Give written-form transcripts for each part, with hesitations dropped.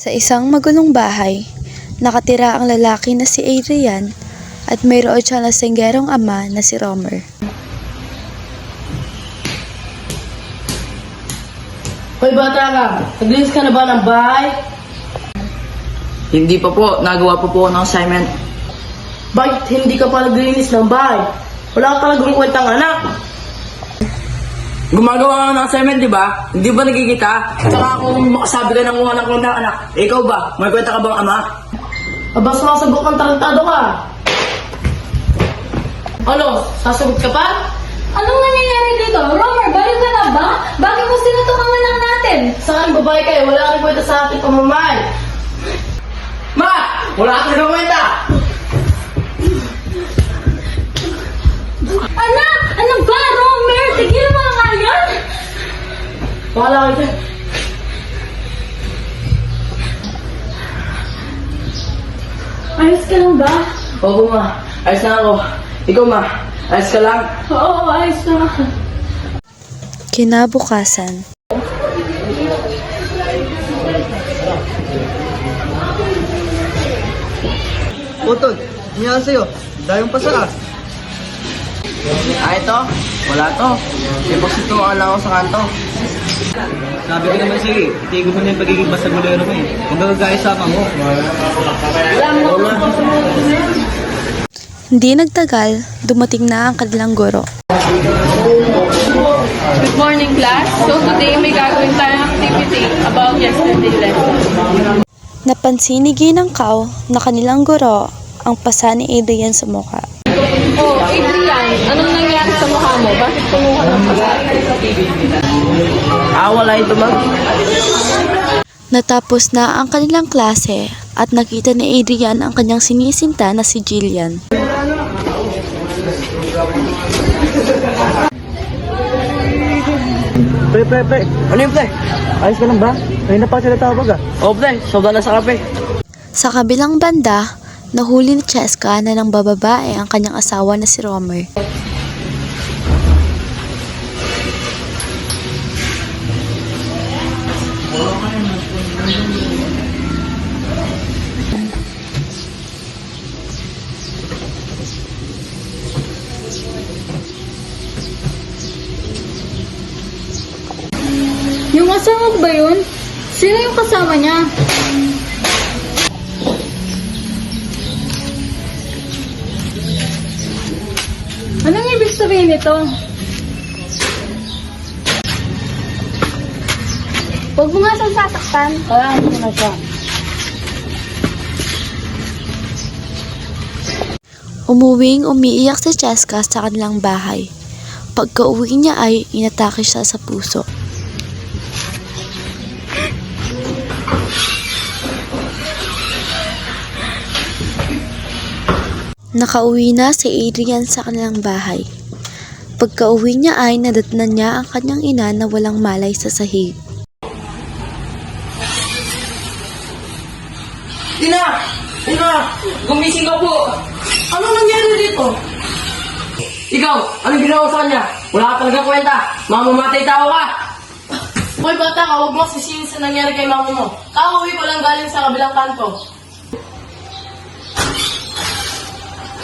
Sa isang magulong bahay, nakatira ang lalaki na si Adrian at mayroon siyang lasenggerong ama na si Romer. Hoy bata ka, naglinis ka na ba ng bahay? Hindi pa po, nagawa pa po ng assignment. Bakit hindi ka pa naglinis ng bahay? Wala ka talagang kwentang anak. Gumagawa ka ng assignment, di ba? Hindi ba nakikita? Saka kung makasabi ka ng mga anak ng anak, ikaw ba? May kwenta ka bang ama? Aba, sumasagot ng tarantado ka. Ano, sasagot ka pa? Anong nangyayari dito? Romer, balik ka na ba? Bakit mo sinutok ang anak natin? Saan babae kayo? Wala kang kwenta sa ating pamamahay. Ma! Wala ka na kwenta! Anak! Ano ba, Romer? Tigil mo nga yan! Wala kayo. Ayos ka lang ba? Oo ma, ayos na ako. Ikaw ma, ayos ka lang? Oo, ayos na ako. Kinabukasan, Utod, niya sa'yo. Dayong pasa. Ito? Wala to. Ipagsitungan lang ako sa kanto. Sabi ko naman sa'yo eh, itigil mo na yung pagiging basagulero mo eh. Kung nagagaya sa mo. hindi nagtagal, dumating na ang kanilang guro. Good morning, class. So today may gagawin tayong activity about yesterday lesson. Napansin ni Ginang Kao na kanilang guro ang pasa ni Adrian sa mukha. Oh, Adrian, anong nangyari sa mukha mo? Bakit kumuha ng pasa? Wala ito mag. Natapos na ang kanilang klase at nakita ni Adrian ang kanyang sinisinta na si Jillian. Pre. Ano yung pre? Ayos ka lang ba? Ngayon na pa sila tawag ah. Oo pre, sobrang na sa kape. Sa kabilang banda, nahuli ni Cheska na nang bababae ang kanyang asawa na si Romer. Yung asawa ba yun? Sino yung kasama niya? Anong ibig sabihin nito? Huwag mo nga siyang sasaktan. Kaya mo na siya. Umuwing umiiyak si Cheska sa kanilang bahay. Pagka-uwi niya ay inatake siya sa puso. Nakauwi na si Adrian sa kanilang bahay. Pagka-uwi niya ay nadatnan niya ang kanyang ina na walang malay sa sahig. Ina! Gumising ka po! Ano nangyari dito? Ikaw, anong ginawa sa kanya? Wala ka talaga kwenta. Mamamatay tao ka! Hoy bata ka, huwag mo sisihin sa nangyari kay mama mo. Kauwi ko lang galing sa kabilang kanto.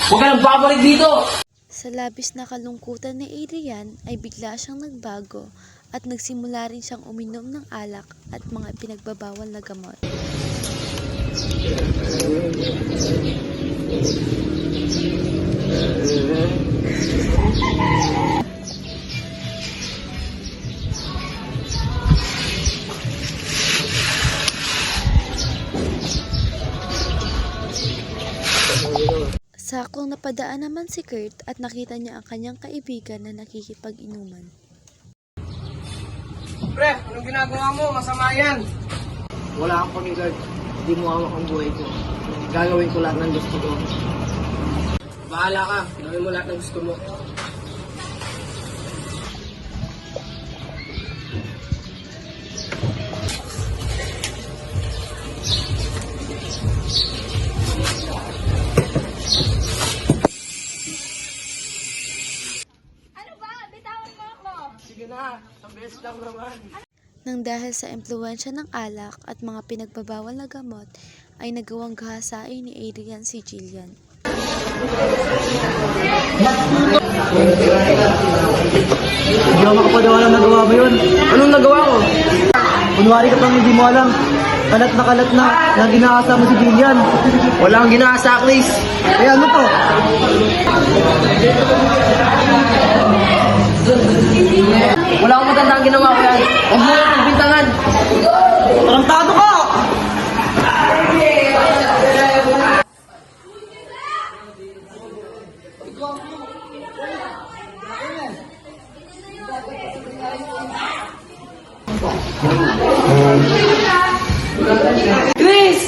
Huwag ka nang babalik dito! Sa labis na kalungkutan ni Adrian ay bigla siyang nagbago at nagsimula rin siyang uminom ng alak at mga pinagbabawal na gamot. Sakong napadaan naman si Kurt at nakita niya ang kanyang kaibigan na nakikipag-inuman. Pre, anong ginagawa mo? Masama yan. Wala akong pangigard. Hindi mo hawak ang buhay ko. Gagawin ko lahat ng gusto ko. Bahala ka. Gawin mo lahat ng gusto mo. Ano ba? Bitawan mo ako! Sige na. Ang best lang naman. Nang dahil sa impluwensya ng alak at mga pinagbabawal na gamot, ay nagawang gahasain ni Adrian si Jillian. Hindi ako makapagawa ng nagawa mo yun. Anong nagawa ko? Kunwari ka pang hindi mo alam. Kalat na ginahasa mo si Jillian. Wala kang ginawa sa Chris. Eh ano to? Wala akong magandang ginawa ko yan. Huwag mo lang pagbintangan. Tarantado ka! Chris!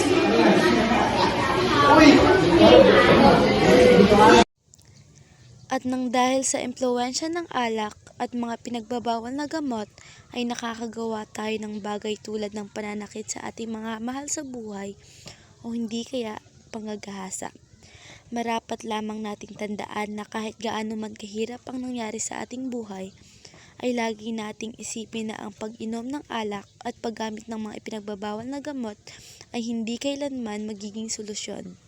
At nang dahil sa impluwensya ng alak at mga pinagbabawal na gamot, ay nakakagawa tayo ng bagay tulad ng pananakit sa ating mga mahal sa buhay o hindi kaya panggagahasa. Marapat lamang nating tandaan na kahit gaano man kahirap ang nangyari sa ating buhay, ay lagi nating isipin na ang pag-inom ng alak at paggamit ng mga ipinagbabawal na gamot ay hindi kailanman magiging solusyon.